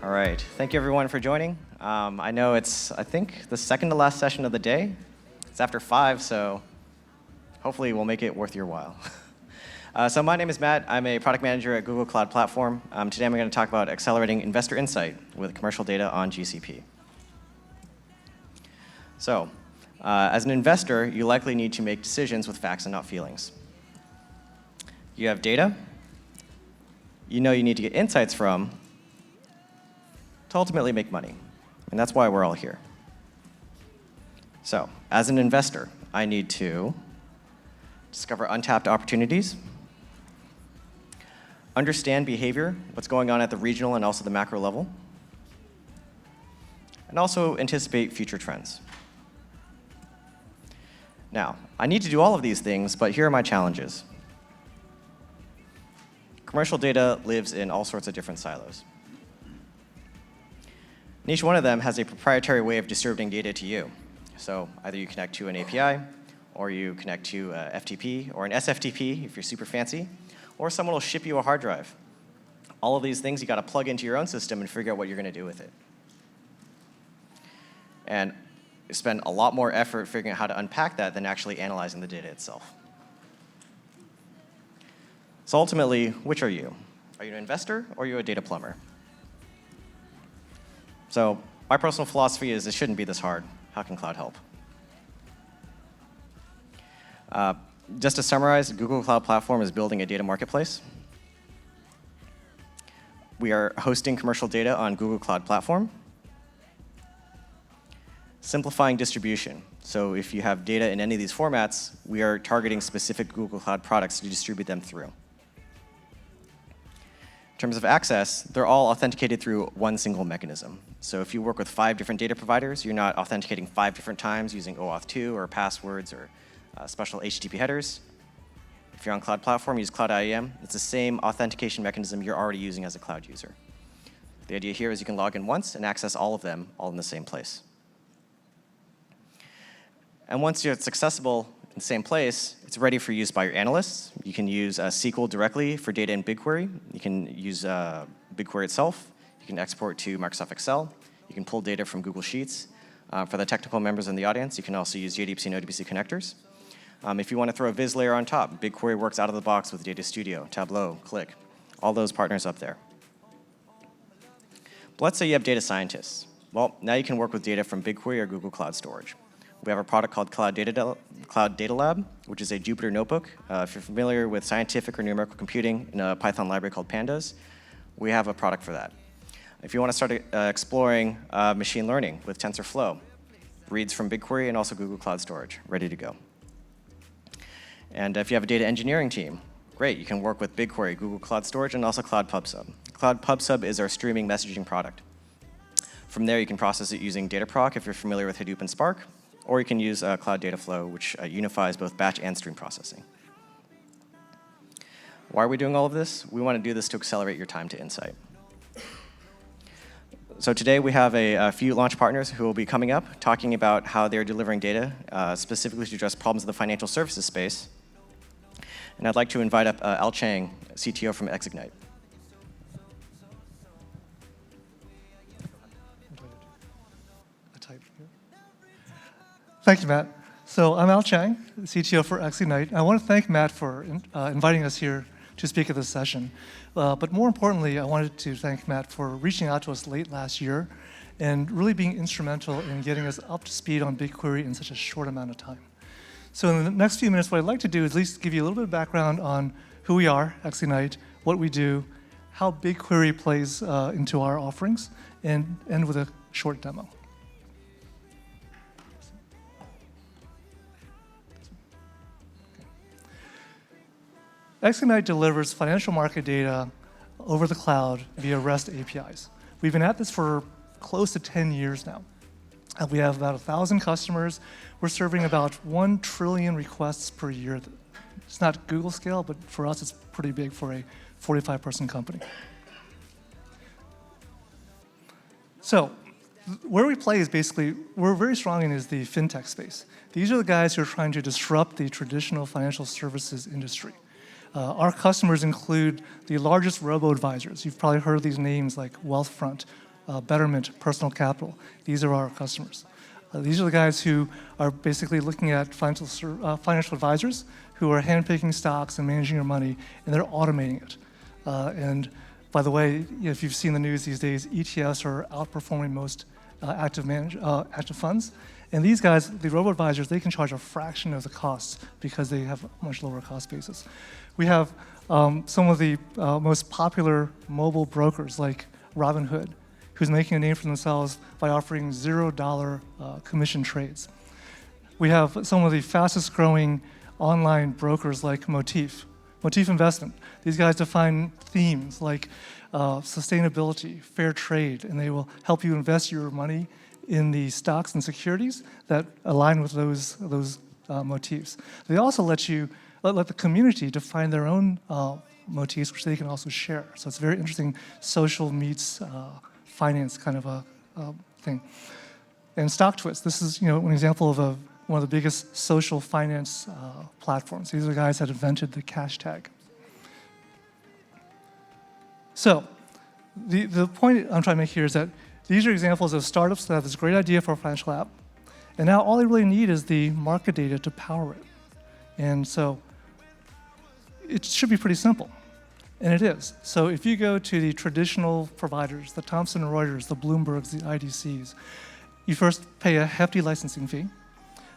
All right. Thank you, everyone, for joining. I know it's, I think, the second to last session of the day. It's after 5, so hopefully we'll make it worth your while. So my name is Matt. I'm a product manager at Google Cloud Platform. Today I'm going to talk about accelerating investor insight with commercial data on GCP. So as an investor, you likely need to make decisions with facts and not feelings. You have data you know you need to get insights from to ultimately make money. And that's why we're all here. So as an investor, I need to discover untapped opportunities, understand behavior, what's going on at the regional and also the macro level, and also anticipate future trends. Now, I need to do all of these things, but here are my challenges. Commercial data lives in all sorts of different silos. And each one of them has a proprietary way of distributing data to you. So either you connect to an API, or you connect to a FTP, or an SFTP if you're super fancy, or someone will ship you a hard drive. All of these things you got to plug into your own system and figure out what you're going to do with it. And spend a lot more effort figuring out how to unpack that than actually analyzing the data itself. So ultimately, which are you? Are you an investor or are you a data plumber? So my personal philosophy is it shouldn't be this hard. How can cloud help? Just to summarize, Google Cloud Platform is building a data marketplace. We are hosting commercial data on Google Cloud Platform. Simplifying distribution. So if you have data in any of these formats, we are targeting specific Google Cloud products to distribute them through. In terms of access, they're all authenticated through one single mechanism. So if you work with 5 different data providers, you're not authenticating 5 different times using OAuth 2 or passwords or special HTTP headers. If you're on Cloud Platform, use Cloud IAM. It's the same authentication mechanism you're already using as a cloud user. The idea here is you can log in once and access all of them all in the same place. And once it's accessible in the same place, it's ready for use by your analysts. You can use SQL directly for data in Bigquery. You can use Bigquery itself. You can export to Microsoft Excel. You can pull data from Google Sheets. For the technical members in the audience, you can also use JDBC and ODBC connectors. If you want to throw a viz layer on top, Bigquery works out of the box with Data Studio, Tableau, Click, all those partners up there. But let's say you have data scientists. Well, now you can work with data from Bigquery or Google Cloud Storage. We have a product called Cloud Data Lab, which is a Jupyter notebook. If you're familiar with scientific or numerical computing in a Python library called Pandas, we have a product for that. If you want to start exploring machine learning with TensorFlow, reads from Bigquery and also Google Cloud Storage, ready to go. And if you have a data engineering team, great, you can work with Bigquery, Google Cloud Storage, and also Cloud PubSub. Cloud PubSub is our streaming messaging product. From there, you can process it using Dataproc if you're familiar with Hadoop and Spark, or you can use Cloud Dataflow, which unifies both batch and stream processing. Why are we doing all of this? We want to do this to accelerate your time to insight. So today we have a few launch partners who will be coming up, talking about how they're delivering data, specifically to address problems in the financial services space. And I'd like to invite up Al Chang, CTO from Xignite. Thank you, Matt. So I'm Al Chang, CTO for Xignite. I want to thank Matt for inviting us here to speak at this session. But more importantly, I wanted to thank Matt for reaching out to us late last year and really being instrumental in getting us up to speed on Bigquery in such a short amount of time. So in the next few minutes, what I'd like to do is at least give you a little bit of background on who we are, Xignite, what we do, how Bigquery plays into our offerings, and end with a short demo. Xignite delivers financial market data over the cloud via REST APIs. We've been at this for close to 10 years now. We have about 1,000 customers. We're serving about 1 trillion requests per year. It's not Google scale, but for us, it's pretty big for a 45-person company. So where we play is basically, we're very strong in is the fintech space. These are the guys who are trying to disrupt the traditional financial services industry. Our customers include the largest robo-advisors. You've probably heard of these names like Wealthfront, Betterment, Personal Capital. These are our customers. These are the guys who are basically looking at financial advisors who are handpicking stocks and managing your money, and they're automating it. And by the way, if you've seen the news these days, ETFs are outperforming most active funds. And these guys, the robo-advisors, they can charge a fraction of the costs because they have a much lower cost basis. We have some of the most popular mobile brokers like Robinhood, who's making a name for themselves by offering $0 commission trades. We have some of the fastest growing online brokers like Motif Investment. These guys define themes like sustainability, fair trade, and they will help you invest your money in the stocks and securities that align with those motifs. They also let the community define their own motifs, which they can also share. So it's very interesting social meets finance kind of a thing. And StockTwist, this is an example of one of the biggest social finance platforms. These are the guys that invented the cash tag. So the point I'm trying to make here is that these are examples of startups that have this great idea for a financial app, and now all they really need is the market data to power it. And so it should be pretty simple. And it is. So if you go to the traditional providers, the Thomson Reuters, the Bloombergs, the IDCs, you first pay a hefty licensing fee.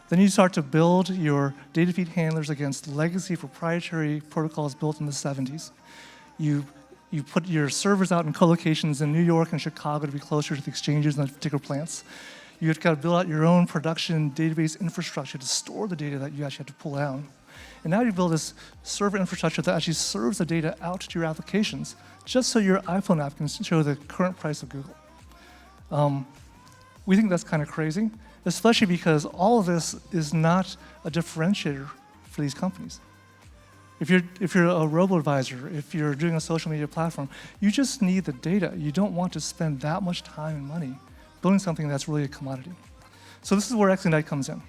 Then you start to build your data feed handlers against legacy proprietary protocols built in the 70s. You put your servers out in co-locations in New York and Chicago to be closer to the exchanges and the particular plants. You've got to build out your own production database infrastructure to store the data that you actually have to pull down. And now you build this server infrastructure that actually serves the data out to your applications, just so your iPhone app can show the current price of Google. We think that's kind of crazy, especially because all of this is not a differentiator for these companies. If you're a robo-advisor, if you're doing a social media platform, you just need the data. You don't want to spend that much time and money building something that's really a commodity. So this is where Ignite comes in.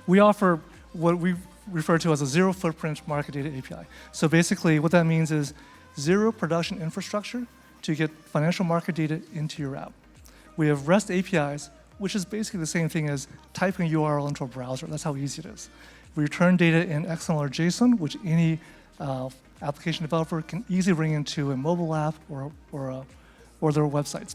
We offer what we refer to as a zero footprint market data API. So basically what that means is zero production infrastructure to get financial market data into your app. We have REST APIs, which is basically the same thing as typing a URL into a browser. That's how easy it is. We return data in XML or JSON, which any application developer can easily bring into a mobile app or their websites.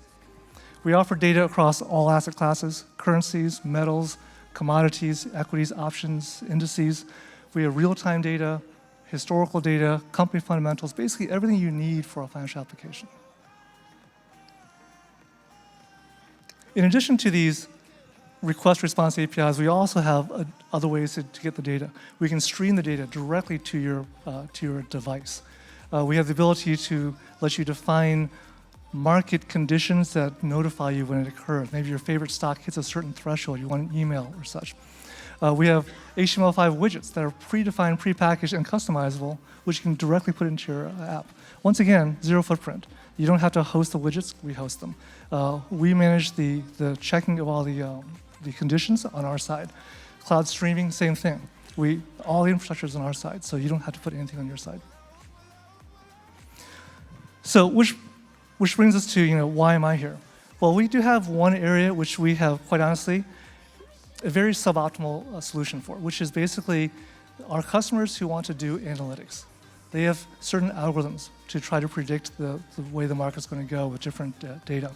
We offer data across all asset classes, currencies, metals, commodities, equities, options, indices. We have real-time data, historical data, company fundamentals, basically everything you need for a financial application. In addition to these request response APIs, we also have other ways to get the data. We can stream the data directly to your device. We have the ability to let you define market conditions that notify you when it occurs. Maybe your favorite stock hits a certain threshold, you want an email or such. We have HTML5 widgets that are predefined, prepackaged, and customizable, which you can directly put into your app. Once again, zero footprint. You don't have to host the widgets, we host them. We manage the checking of all the conditions on our side. Cloud streaming, same thing. All the infrastructure is on our side, so you don't have to put anything on your side. So which brings us to, why am I here? Well, we do have one area which we have, quite honestly, a very suboptimal solution for, which is basically our customers who want to do analytics. They have certain algorithms to try to predict the way the market's going to go with different data.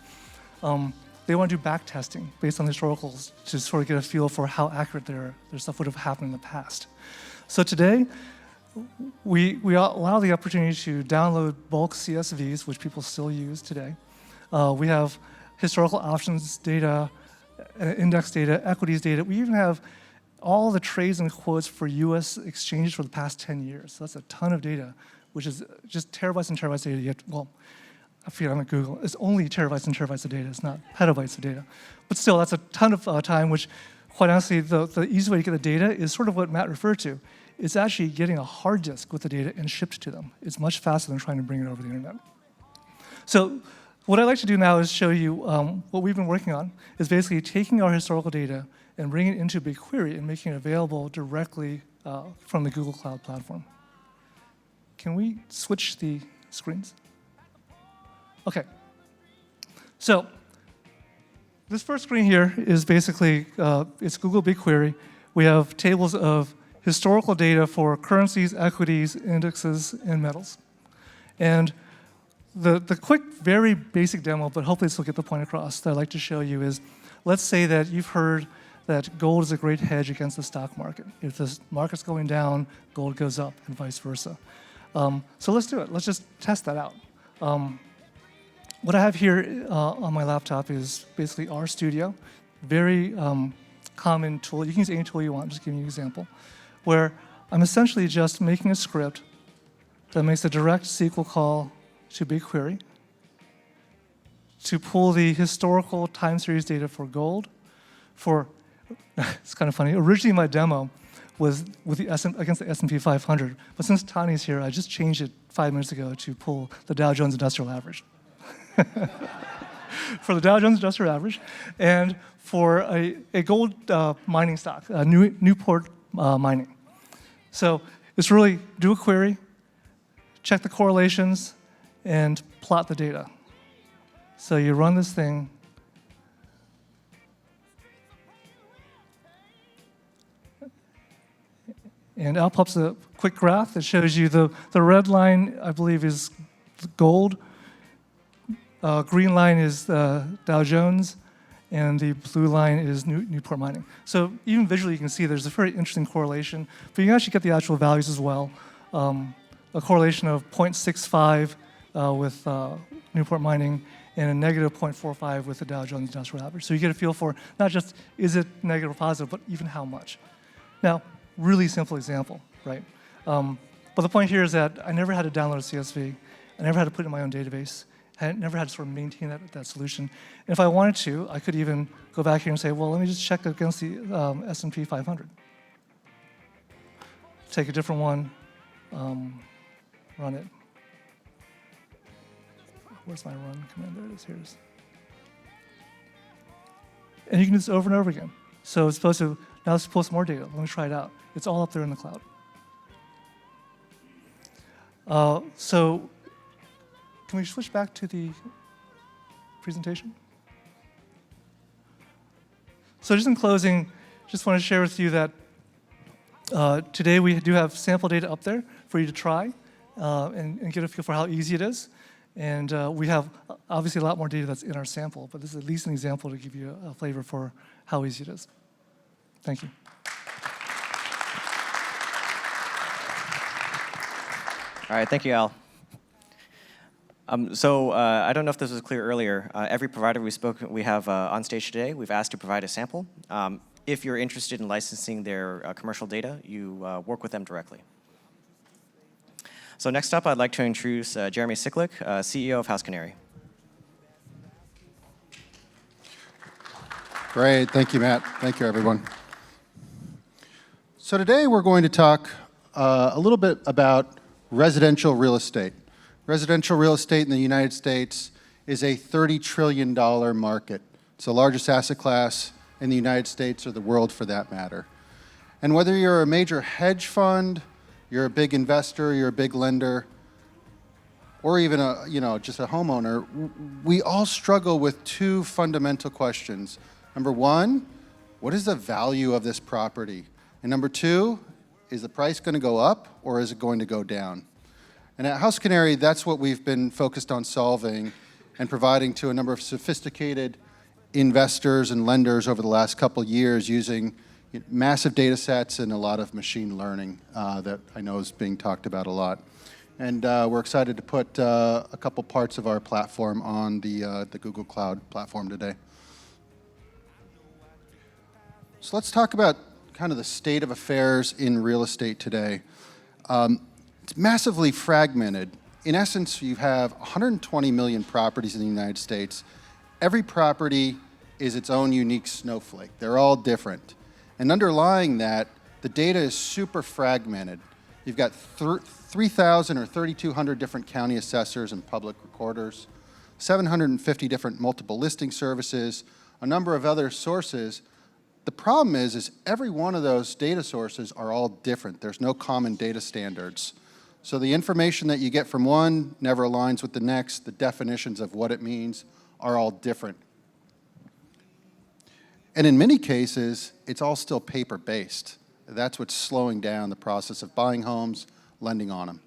They want to do back testing based on historicals to sort of get a feel for how accurate their stuff would have happened in the past. So today, we allow the opportunity to download bulk CSVs, which people still use today. We have historical options data, index data, equities data. We even have all the trades and quotes for US exchanges for the past 10 years. So that's a ton of data, which is just terabytes and terabytes of data. I forget, I'm at Google. It's only terabytes and terabytes of data. It's not petabytes of data. But still, that's a ton of time, which, quite honestly, the easy way to get the data is sort of what Matt referred to. It's actually getting a hard disk with the data and shipped to them. It's much faster than trying to bring it over the internet. So what I'd like to do now is show you what we've been working on, is basically taking our historical data and bringing it into Bigquery and making it available directly from the Google Cloud Platform. Can we switch the screens? Okay. So this first screen here is basically, it's Google BigQuery. We have tables of historical data for currencies, equities, indexes, and metals. And the quick, very basic demo, but hopefully this will get the point across, that I'd like to show you is, let's say that you've heard that gold is a great hedge against the stock market. If the market's going down, gold goes up, and vice versa. So let's do it. Let's just test that out. What I have here on my laptop is basically RStudio, very common tool. You can use any tool you want, just giving you an example, where I'm essentially just making a script that makes a direct SQL call to BigQuery to pull the historical time series data for gold. It's kind of funny. Originally, my demo was with against the S&P 500, but since Tani's here, I just changed it 5 minutes ago to pull the Dow Jones Industrial Average. For the Dow Jones Industrial Average, and for a gold mining stock, Newport Mining. So it's really do a query, check the correlations, and plot the data. So you run this thing. And out pops a quick graph that shows you the red line, I believe, is gold. Green line is Dow Jones, and the blue line is Newport Mining. So even visually, you can see there's a very interesting correlation, but you can actually get the actual values as well. A correlation of 0.65 with Newport Mining and a negative 0.45 with the Dow Jones Industrial Average. So you get a feel for not just is it negative or positive, but even how much. Now, really simple example, right? But the point here is that I never had to download a CSV. I never had to put it in my own database. I never had to sort of maintain that solution. And if I wanted to, I could even go back here and say, well, let me just check against the S&P 500. Take a different one, run it. Where's my run command? There it is. Here it is. And you can do this over and over again. So it's supposed to, now it's post more data. Let me try it out. It's all up there in the cloud. So can we switch back to the presentation? So just in closing, just want to share with you that today we do have sample data up there for you to try and get a feel for how easy it is. And we have obviously a lot more data that's in our sample, but this is at least an example to give you a flavor for how easy it is. Thank you. All right, thank you, Al. I don't know if this was clear earlier. Every provider we have on stage today, we've asked to provide a sample. If you're interested in licensing their commercial data, you work with them directly. So next up, I'd like to introduce Jeremy Cyclic, CEO of Canary. Great, thank you, Matt. Thank you, everyone. So today we're going to talk a little bit about residential real estate. Residential real estate in the United States is a $30 trillion market. It's the largest asset class in the United States or the world for that matter. And whether you're a major hedge fund, you're a big investor, you're a big lender, or even just a homeowner, we all struggle with two fundamental questions. Number one, what is the value of this property? And number two, is the price going to go up or is it going to go down? And at Canary, that's what we've been focused on solving and providing to a number of sophisticated investors and lenders over the last couple of years using massive data sets and a lot of machine learning that I know is being talked about a lot. And we're excited to put a couple parts of our platform on the Google Cloud platform today. So let's talk about kind of the state of affairs in real estate today. It's massively fragmented. In essence, you have 120 million properties in the United States. Every property is its own unique snowflake. They're all different. And underlying that, the data is super fragmented. You've got 3,000 or 3,200 different county assessors and public recorders, 750 different multiple listing services, a number of other sources. The problem is every one of those data sources are all different. There's no common data standards. So the information that you get from one never aligns with the next. The definitions of what it means are all different. And in many cases, it's all still paper-based. That's what's slowing down the process of buying homes, lending on them.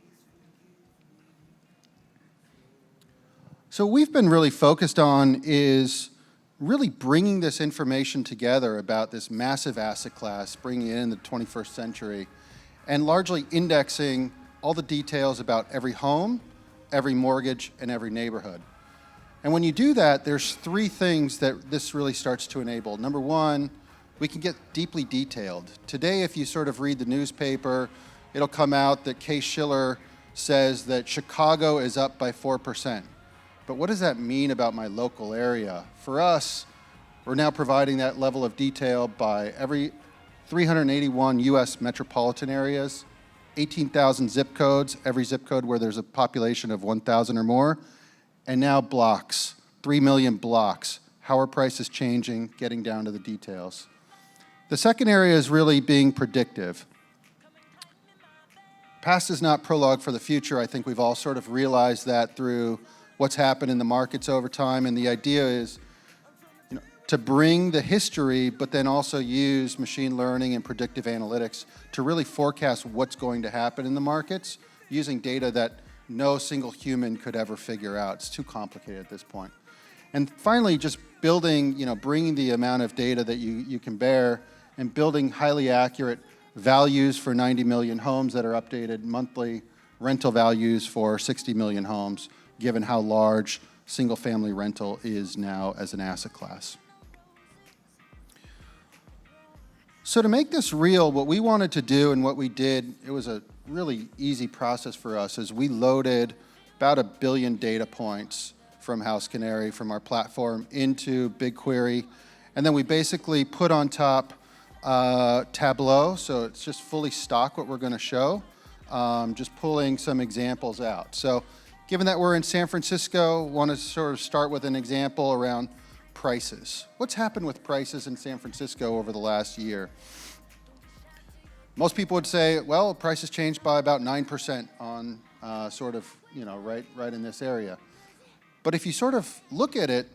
So what we've been really focused on is really bringing this information together about this massive asset class, bringing it in the 21st century, and largely indexing all the details about every home, every mortgage, and every neighborhood. And when you do that, there's three things that this really starts to enable. Number one, we can get deeply detailed. Today, if you sort of read the newspaper, it'll come out that Case Shiller says that Chicago is up by 4%. But what does that mean about my local area? For us, we're now providing that level of detail by every 381 US metropolitan areas, 18,000 zip codes, every zip code where there's a population of 1,000 or more, and now blocks, 3 million blocks. How are prices changing, getting down to the details. The second area is really being predictive. Past is not prologue for the future. I think we've all sort of realized that through what's happened in the markets over time, and the idea is to bring the history, but then also use machine learning and predictive analytics to really forecast what's going to happen in the markets using data that no single human could ever figure out. It's too complicated at this point. And finally, just building, bringing the amount of data that you can bear and building highly accurate values for 90 million homes that are updated monthly, rental values for 60 million homes, given how large single-family rental is now as an asset class. So to make this real, what we wanted to do and what we did, it was a really easy process for us, is we loaded about 1 billion data points from House Canary, from our platform, into Bigquery, and then we basically put on top Tableau, so it's just fully stock what we're going to show, just pulling some examples out. So given that we're in San Francisco, want to sort of start with an example around prices. What's happened with prices in San Francisco over the last year? Most people would say, well, prices changed by about 9% on right in this area. But if you sort of look at it,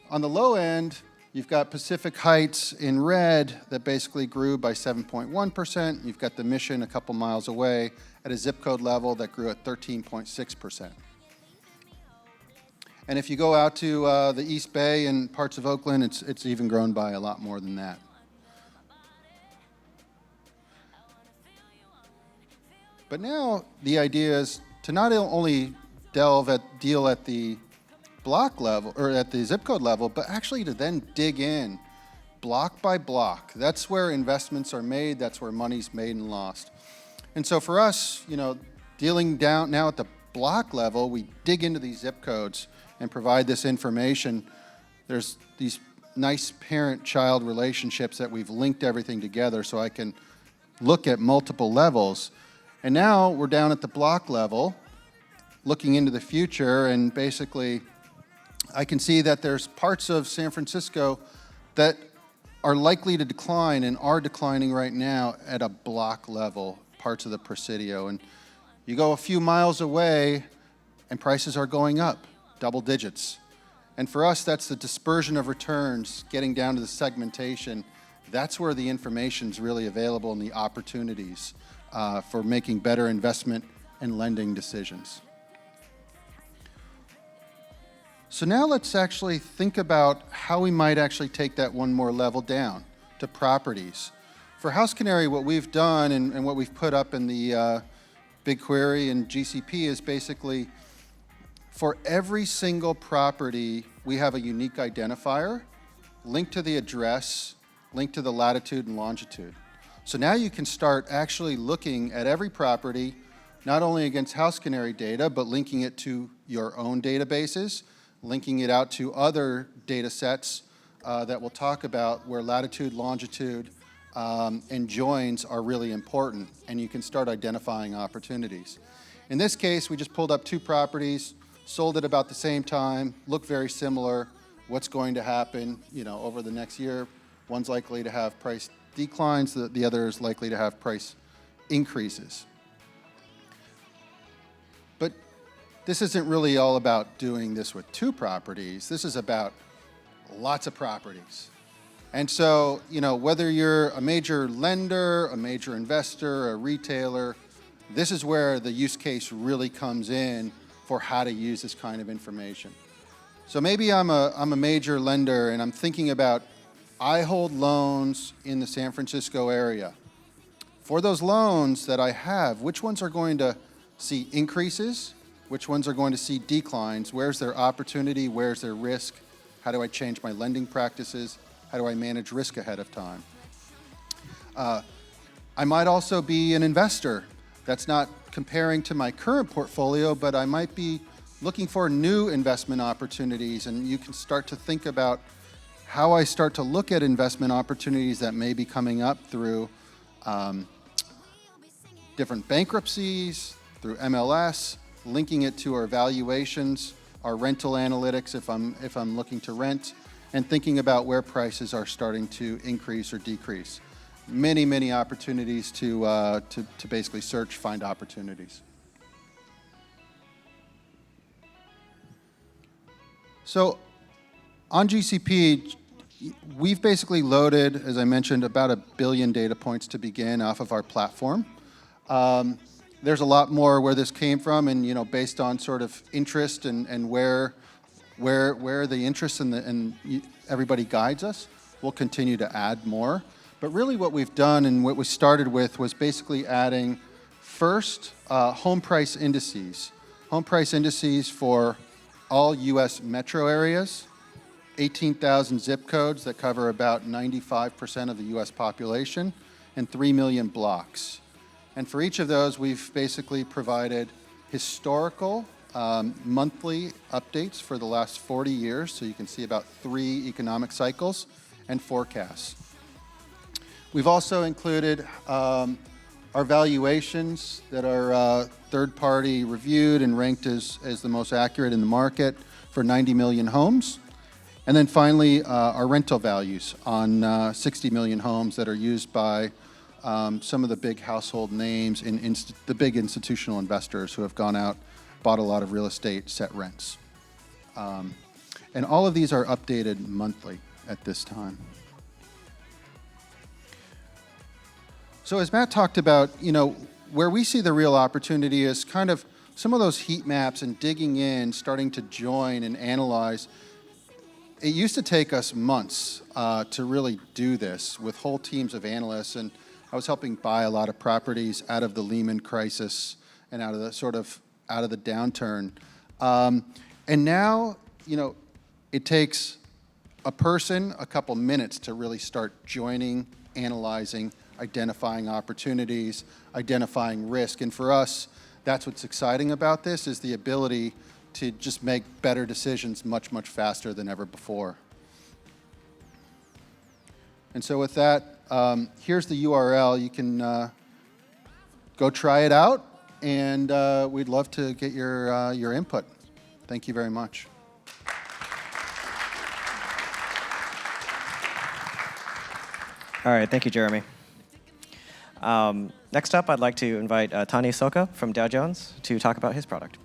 on the low end, you've got Pacific Heights in red that basically grew by 7.1%. You've got the Mission a couple miles away at a zip code level that grew at 13.6%. And if you go out to the East Bay and parts of Oakland, it's even grown by a lot more than that. But now the idea is to not only deal at the block level or at the zip code level, but actually to then dig in block by block. That's where investments are made. That's where money's made and lost. And so for us, dealing down now at the block level, we dig into these zip codes and provide this information. There's these nice parent-child relationships that we've linked everything together so I can look at multiple levels. And now we're down at the block level, looking into the future, and basically I can see that there's parts of San Francisco that are likely to decline and are declining right now at a block level, parts of the Presidio. And you go a few miles away and prices are going up, double digits. And for us, that's the dispersion of returns, getting down to the segmentation. That's where the information's really available and the opportunities for making better investment and lending decisions. So now let's actually think about how we might actually take that one more level down to properties. For House Canary, what we've done and what we've put up in the Bigquery and GCP is basically for every single property, we have a unique identifier linked to the address, linked to the latitude and longitude. So now you can start actually looking at every property, not only against House Canary data, but linking it to your own databases, linking it out to other data sets that we'll talk about where latitude, longitude, and joins are really important, and you can start identifying opportunities. In this case, we just pulled up 2 properties, sold at about the same time, look very similar. What's going to happen, over the next year? One's likely to have price declines, the other is likely to have price increases. But this isn't really all about doing this with 2 properties. This is about lots of properties. And so, whether you're a major lender, a major investor, a retailer, this is where the use case really comes in for how to use this kind of information. So maybe I'm a major lender and I'm thinking about, I hold loans in the San Francisco area. For those loans that I have, which ones are going to see increases? Which ones are going to see declines? Where's their opportunity? Where's their risk? How do I change my lending practices? How do I manage risk ahead of time? I might also be an investor that's not comparing to my current portfolio, but I might be looking for new investment opportunities, and you can start to think about how I start to look at investment opportunities that may be coming up through different bankruptcies, through MLS, linking it to our valuations, our rental analytics if I'm looking to rent, and thinking about where prices are starting to increase or decrease. Many, many opportunities to basically search, find opportunities. So on GCP, we've basically loaded, as I mentioned, about 1 billion data points to begin off of our platform. There's a lot more where this came from, and based on sort of interest and where the interest and everybody guides us, we'll continue to add more. But really what we've done and what we started with was basically adding first home price indices. Home price indices for all US metro areas, 18,000 zip codes that cover about 95% of the US population, and 3 million blocks. And for each of those, we've basically provided historical monthly updates for the last 40 years, so you can see about 3 economic cycles and forecasts. We've also included our valuations that are third-party reviewed and ranked as the most accurate in the market for 90 million homes. And then finally, our rental values on 60 million homes that are used by some of the big household names in the big institutional investors who have gone out, bought a lot of real estate, set rents. And all of these are updated monthly at this time. So as Matt talked about, where we see the real opportunity is kind of some of those heat maps and digging in, starting to join and analyze. It used to take us months to really do this with whole teams of analysts, and I was helping buy a lot of properties out of the Lehman crisis and out of the downturn. And now, it takes a person a couple minutes to really start joining, analyzing, identifying opportunities, identifying risk. And for us, that's what's exciting about this, is the ability to just make better decisions much, much faster than ever before. And so with that, here's the URL. You can go try it out, and we'd love to get your input. Thank you very much. All right, thank you, Jeremy. Next up, I'd like to invite Tani Soka from Dow Jones to talk about his product.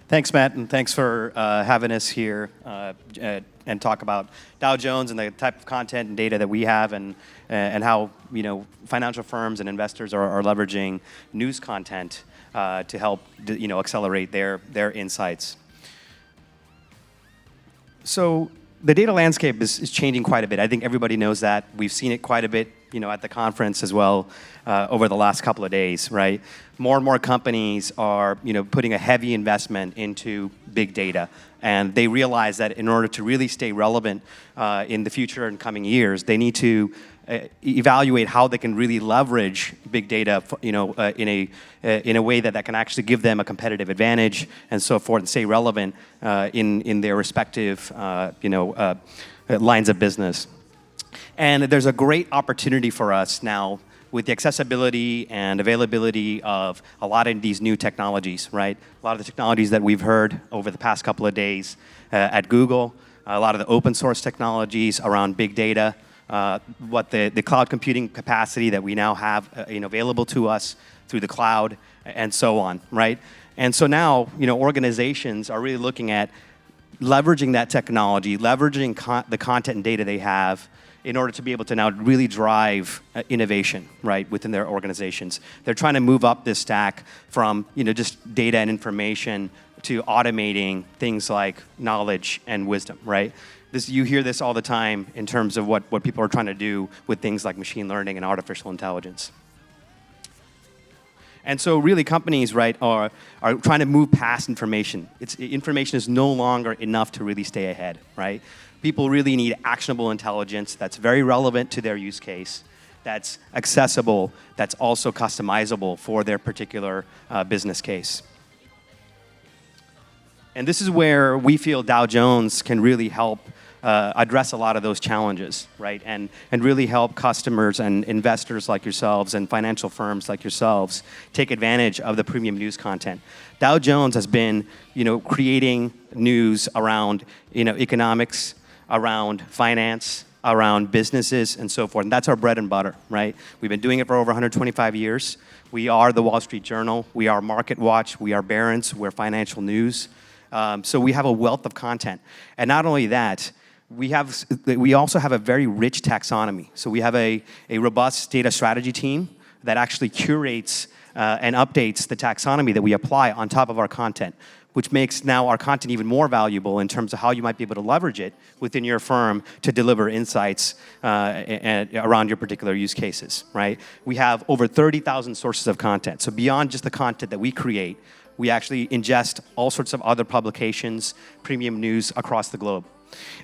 Thanks, Matt, and thanks for having us here and talk about Dow Jones and the type of content and data that we have, and how financial firms and investors are leveraging news content to help accelerate their insights. So the data landscape is changing quite a bit. I think everybody knows that. We've seen it quite a bit, at the conference as well over the last couple of days, right? More and more companies are, putting a heavy investment into big data, and they realize that in order to really stay relevant in the future and coming years, they need to evaluate how they can really leverage big data, in a way that can actually give them a competitive advantage and so forth, and stay relevant in their respective, lines of business. And there's a great opportunity for us now with the accessibility and availability of a lot of these new technologies, right? A lot of the technologies that we've heard over the past couple of days at Google, a lot of the open source technologies around big data, what the cloud computing capacity that we now have available to us through the cloud, and so on, right? And so now, organizations are really looking at leveraging that technology, leveraging the content and data they have in order to be able to now really drive innovation, right, within their organizations. They're trying to move up this stack from, just data and information to automating things like knowledge and wisdom, right? You hear this all the time in terms of what people are trying to do with things like machine learning and artificial intelligence. And so really companies, right, are trying to move past information. Information is no longer enough to really stay ahead, right? People really need actionable intelligence that's very relevant to their use case, that's accessible, that's also customizable for their particular business case. And this is where we feel Dow Jones can really help address a lot of those challenges, right? And really help customers and investors like yourselves and financial firms like yourselves take advantage of the premium news content. Dow Jones has been, creating news around, economics, around finance, around businesses, and so forth. And that's our bread and butter, right? We've been doing it for over 125 years. We are the Wall Street Journal. We are Market Watch. We are Barron's. We're financial news. So we have a wealth of content. And not only that, we also have a very rich taxonomy. So we have a robust data strategy team that actually curates and updates the taxonomy that we apply on top of our content, which makes now our content even more valuable in terms of how you might be able to leverage it within your firm to deliver insights around your particular use cases, right? We have over 30,000 sources of content. So beyond just the content that we create, we actually ingest all sorts of other publications, premium news across the globe.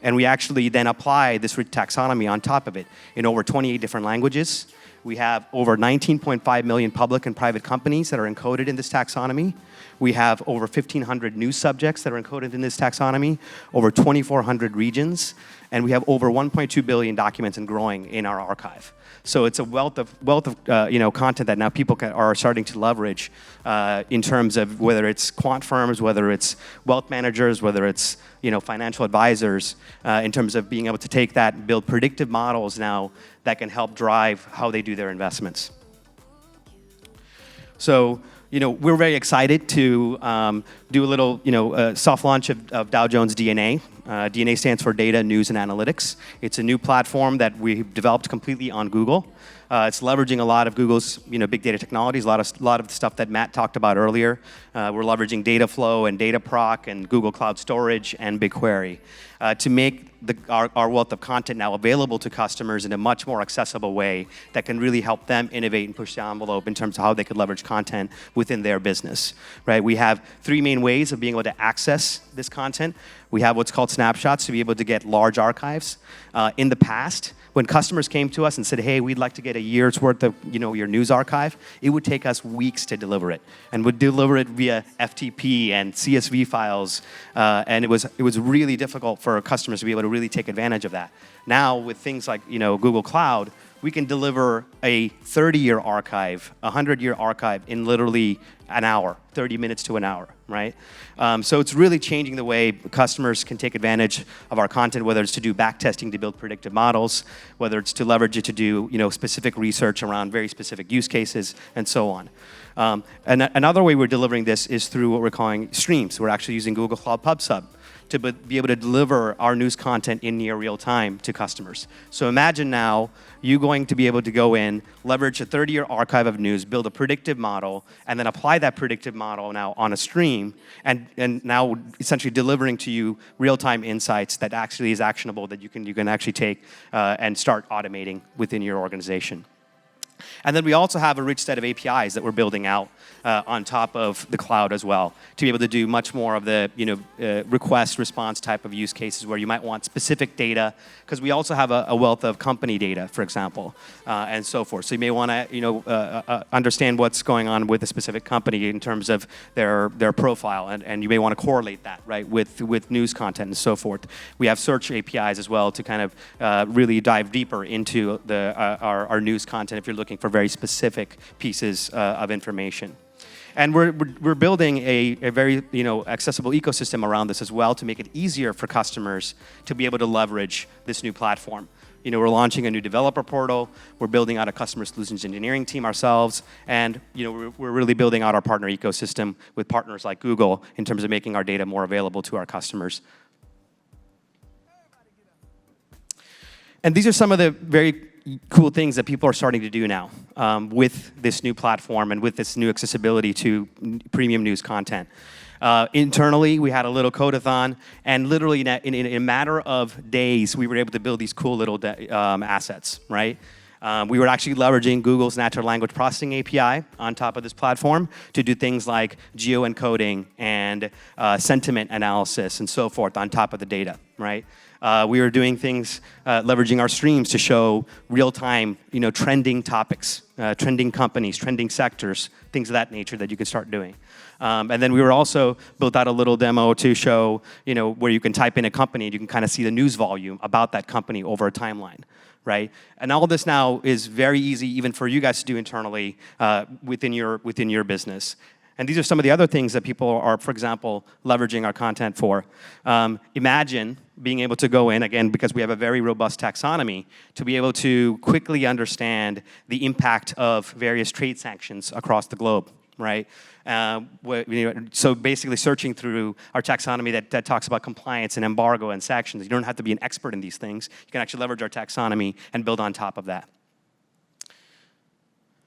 And we actually then apply this rich taxonomy on top of it in over 28 different languages. We have over 19.5 million public and private companies that are encoded in this taxonomy. We have over 1,500 news subjects that are encoded in this taxonomy, over 2,400 regions, and we have over 1.2 billion documents and growing in our archive. So it's a wealth of content that now people are starting to leverage in terms of whether it's quant firms, whether it's wealth managers, whether it's financial advisors, in terms of being able to take that and build predictive models now that can help drive how they do their investments. So we're very excited to do a little soft launch of Dow Jones DNA. DNA stands for Data, News, and Analytics. It's a new platform that we've developed completely on Google. It's leveraging a lot of Google's big data technologies, a lot of the stuff that Matt talked about earlier. We're leveraging Dataflow and Dataproc and Google Cloud Storage and BigQuery to make our wealth of content now available to customers in a much more accessible way that can really help them innovate and push the envelope in terms of how they could leverage content within their business, right? We have three main ways of being able to access this content. We have what's called snapshots to be able to get large archives. In the past, when customers came to us and said, hey, we'd like to get a year's worth of your news archive, it would take us weeks to deliver it. And we'd deliver it via FTP and CSV files. And it was really difficult for customers to be able to really take advantage of that. Now, with things like Google Cloud, we can deliver a 30-year archive, a 100-year archive in literally an hour, 30 minutes to an hour, right? So it's really changing the way customers can take advantage of our content, whether it's to do backtesting to build predictive models, whether it's to leverage it to do specific research around very specific use cases, and so on. And another way we're delivering this is through what we're calling streams. We're actually using Google Cloud PubSub to be able to deliver our news content in near real time to customers. So imagine now you going to be able to go in, leverage a 30-year archive of news, build a predictive model, and then apply that predictive model now on a stream, and now essentially delivering to you real-time insights that actually is actionable that you can actually take and start automating within your organization. And then we also have a rich set of APIs that we're building out on top of the cloud as well to be able to do much more of the request response type of use cases where you might want specific data, because we also have a wealth of company data, for example, and so forth. So you may want to understand what's going on with a specific company in terms of their profile, and you may want to correlate that right with news content and so forth. We have search APIs as well to kind of really dive deeper into our news content if you're looking for very specific pieces of information. And we're building a very accessible ecosystem around this as well to make it easier for customers to be able to leverage this new platform. we're launching a new developer portal. We're building out a customer solutions engineering team ourselves, and we're really building out our partner ecosystem with partners like Google in terms of making our data more available to our customers. And these are some of the very cool things that people are starting to do now with this new platform and with this new accessibility to premium news content. Internally, we had a little code-a-thon, and literally in a matter of days, we were able to build these cool little assets, right? We were actually leveraging Google's natural language processing API on top of this platform to do things like geo-encoding and sentiment analysis and so forth on top of the data, right? We were doing things, leveraging our streams to show real-time, trending topics, trending companies, trending sectors, things of that nature that you can start doing. And then we were also built out a little demo to show, where you can type in a company and you can kind of see the news volume about that company over a timeline, right? And all of this now is very easy even for you guys to do internally within your business. And these are some of the other things that people are, for example, leveraging our content for. Imagine being able to go in, again, because we have a very robust taxonomy, to be able to quickly understand the impact of various trade sanctions across the globe, right? So basically searching through our taxonomy that talks about compliance and embargo and sanctions. You don't have to be an expert in these things. You can actually leverage our taxonomy and build on top of that.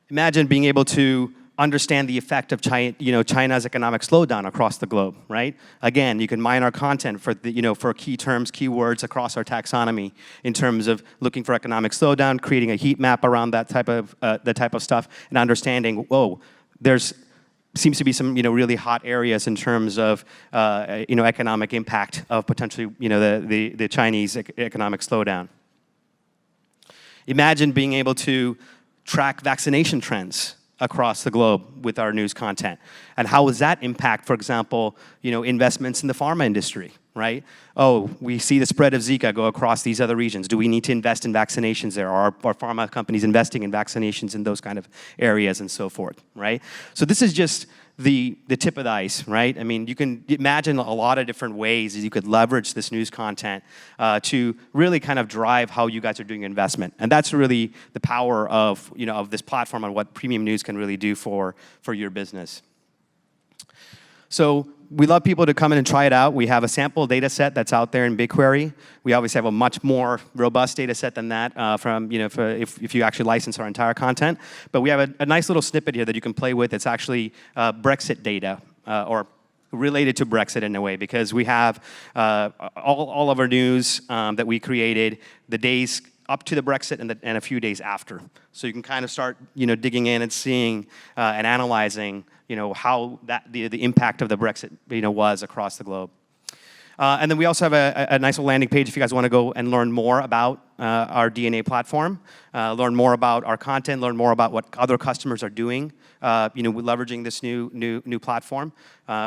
Imagine being able to understand the effect of China's economic slowdown across the globe, right? Again, you can mine our content for for key terms, keywords across our taxonomy in terms of looking for economic slowdown, creating a heat map around that type of stuff, and understanding, whoa, seems to be some really hot areas in terms of economic impact of potentially the Chinese economic slowdown. Imagine being able to track vaccination trends across the globe with our news content. And how does that impact, for example, investments in the pharma industry, right? Oh, we see the spread of Zika go across these other regions. Do we need to invest in vaccinations there? Are pharma companies investing in vaccinations in those kind of areas and so forth, right? So this is just the tip of the ice, right? I mean, you can imagine a lot of different ways that you could leverage this news content to really kind of drive how you guys are doing investment. And that's really the power of, of this platform and what premium news can really do for your business. So we love people to come in and try it out. We have a sample data set that's out there in Bigquery. We obviously have a much more robust data set than that if you actually license our entire content. But we have a nice little snippet here that you can play with. It's actually Brexit data or related to Brexit in a way, because we have all of our news that we created, the days up to the Brexit and a few days after. So you can kind of start, digging in and seeing and analyzing, how the impact of the Brexit, was across the globe. And then we also have a nice little landing page if you guys want to go and learn more about our DNA platform, learn more about our content, learn more about what other customers are doing, leveraging this new platform.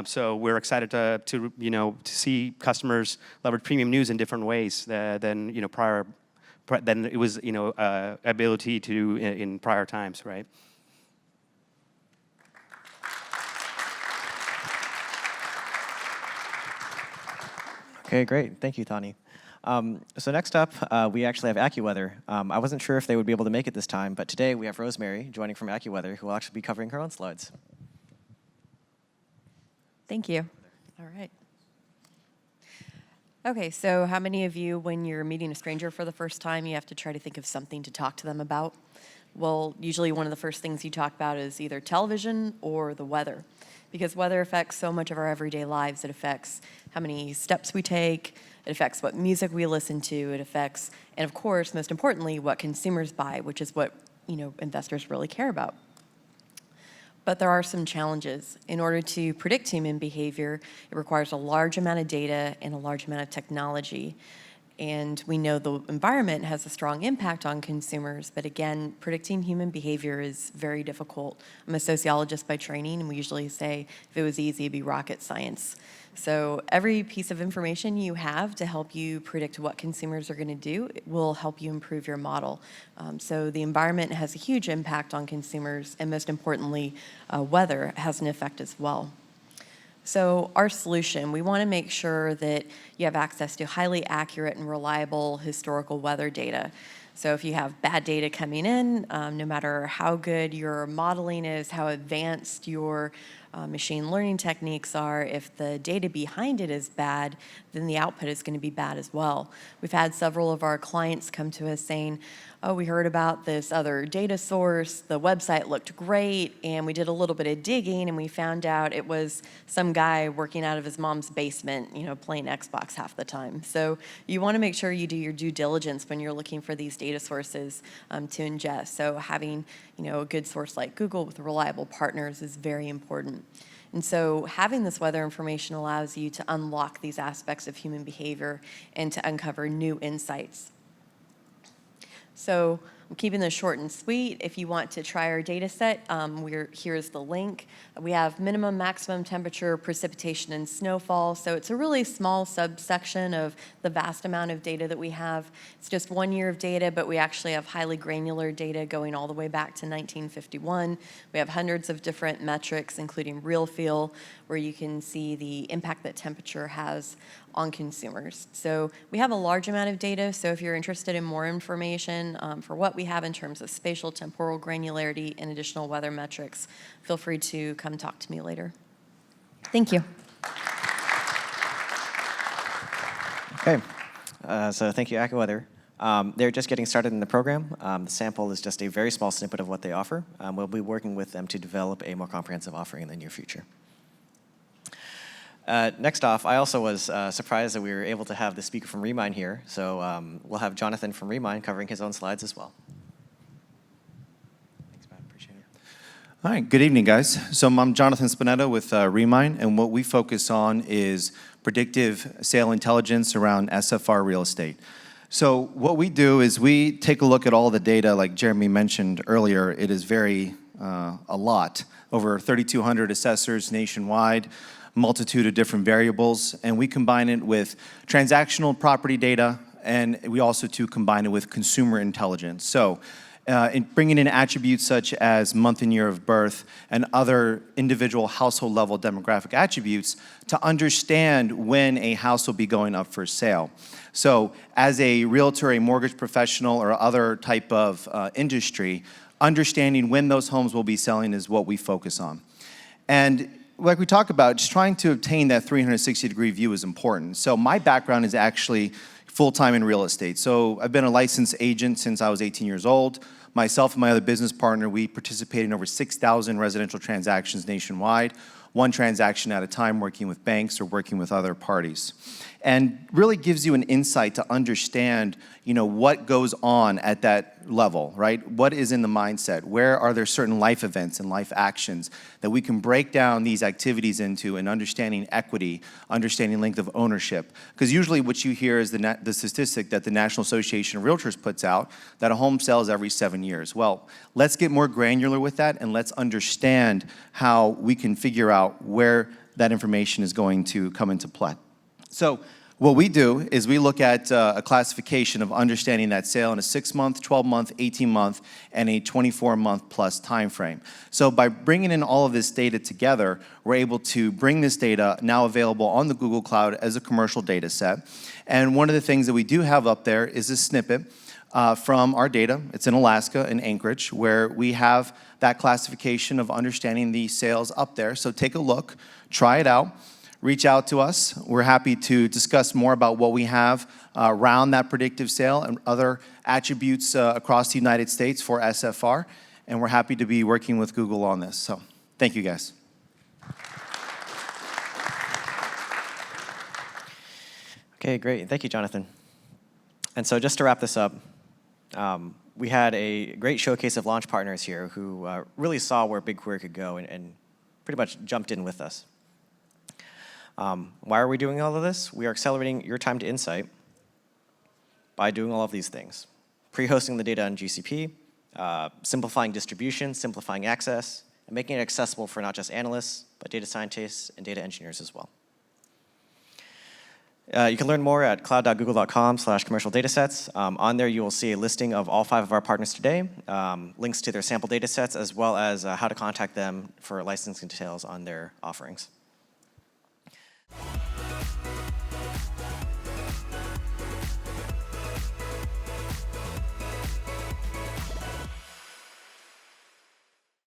So we're excited to see customers leverage premium news in different ways than it was ability to in prior times, right? Okay, great. Thank you, Thani. So next up, we actually have AccuWeather. I wasn't sure if they would be able to make it this time, but today we have Rosemary joining from AccuWeather, who will actually be covering her own slides. Thank you. All right. Okay, so how many of you, when you're meeting a stranger for the first time, you have to try to think of something to talk to them about? Well, usually one of the first things you talk about is either television or the weather, because weather affects so much of our everyday lives. It affects how many steps we take, it affects what music we listen to, it affects, and of course, most importantly, what consumers buy, which is what, investors really care about. But there are some challenges. In order to predict human behavior, it requires a large amount of data and a large amount of technology. And we know the environment has a strong impact on consumers, but again, predicting human behavior is very difficult. I'm a sociologist by training, and we usually say, if it was easy, it'd be rocket science. So every piece of information you have to help you predict what consumers are going to do will help you improve your model. So the environment has a huge impact on consumers, and most importantly, weather has an effect as well. So our solution, we want to make sure that you have access to highly accurate and reliable historical weather data. So if you have bad data coming in, no matter how good your modeling is, how advanced your machine learning techniques are, if the data behind it is bad, then the output is going to be bad as well. We've had several of our clients come to us saying, oh, we heard about this other data source, the website looked great, and we did a little bit of digging, and we found out it was some guy working out of his mom's basement, playing Xbox half the time. So you want to make sure you do your due diligence when you're looking for these data sources to ingest. So having, a good source like Google with reliable partners is very important. And so having this weather information allows you to unlock these aspects of human behavior and to uncover new insights. So I'm keeping this short and sweet. If you want to try our data set, here's the link. We have minimum, maximum temperature, precipitation, and snowfall. So it's a really small subsection of the vast amount of data that we have. It's just 1 year of data, but we actually have highly granular data going all the way back to 1951. We have hundreds of different metrics, including real feel, where you can see the impact that temperature has on consumers. So we have a large amount of data, so if you're interested in more information for what we have in terms of spatial temporal granularity and additional weather metrics, feel free to come talk to me later. Thank you. Okay, so thank you, AccuWeather. They're just getting started in the program. The sample is just a very small snippet of what they offer. We'll be working with them to develop a more comprehensive offering in the near future. Next off, I also was surprised that we were able to have the speaker from Remind here. So we'll have Jonathan from Remind covering his own slides as well. Thanks, Matt. Appreciate it. All right, good evening, guys. So I'm Jonathan Spinetta with Remind, and what we focus on is predictive sale intelligence around SFR real estate. So what we do is we take a look at all the data, like Jeremy mentioned earlier. It is a lot, over 3,200 assessors nationwide, multitude of different variables, and we combine it with transactional property data, and we also combine it with consumer intelligence. So in bringing in attributes such as month and year of birth and other individual household level demographic attributes to understand when a house will be going up for sale. So as a realtor, a mortgage professional, or other type of industry, understanding when those homes will be selling is what we focus on. And like we talk about, just trying to obtain that 360-degree view is important. So my background is actually full-time in real estate. So I've been a licensed agent since I was 18 years old. Myself and my other business partner, we participate in over 6,000 residential transactions nationwide, one transaction at a time, working with banks or working with other parties. And really gives you an insight to understand, what goes on at that level, right? What is in the mindset? Where are there certain life events and life actions that we can break down these activities into, and understanding equity, understanding length of ownership? Because usually what you hear is the statistic that the National Association of Realtors puts out, that a home sells every 7 years. Well, let's get more granular with that, and let's understand how we can figure out where that information is going to come into play. So what we do is we look at a classification of understanding that sale in a 6-month, 12-month, 18-month, and a 24-month plus time frame. So by bringing in all of this data together, we're able to bring this data now available on the Google Cloud as a commercial data set. And one of the things that we do have up there is a snippet from our data. It's in Alaska, in Anchorage, where we have that classification of understanding the sales up there. So take a look, try it out. Reach out to us. We're happy to discuss more about what we have around that predictive sale and other attributes across the United States for SFR, and we're happy to be working with Google on this. So thank you, guys. Okay, great. Thank you, Jonathan. And so just to wrap this up, we had a great showcase of launch partners here who really saw where Bigquery could go and pretty much jumped in with us. Why are we doing all of this? We are accelerating your time to insight by doing all of these things. Pre-hosting the data on GCP, simplifying distribution, simplifying access, and making it accessible for not just analysts, but data scientists and data engineers as well. You can learn more at cloud.google.com/commercial-datasets. On there, you will see a listing of all 5 of our partners today, links to their sample datasets, as well as how to contact them for licensing details on their offerings. Bye.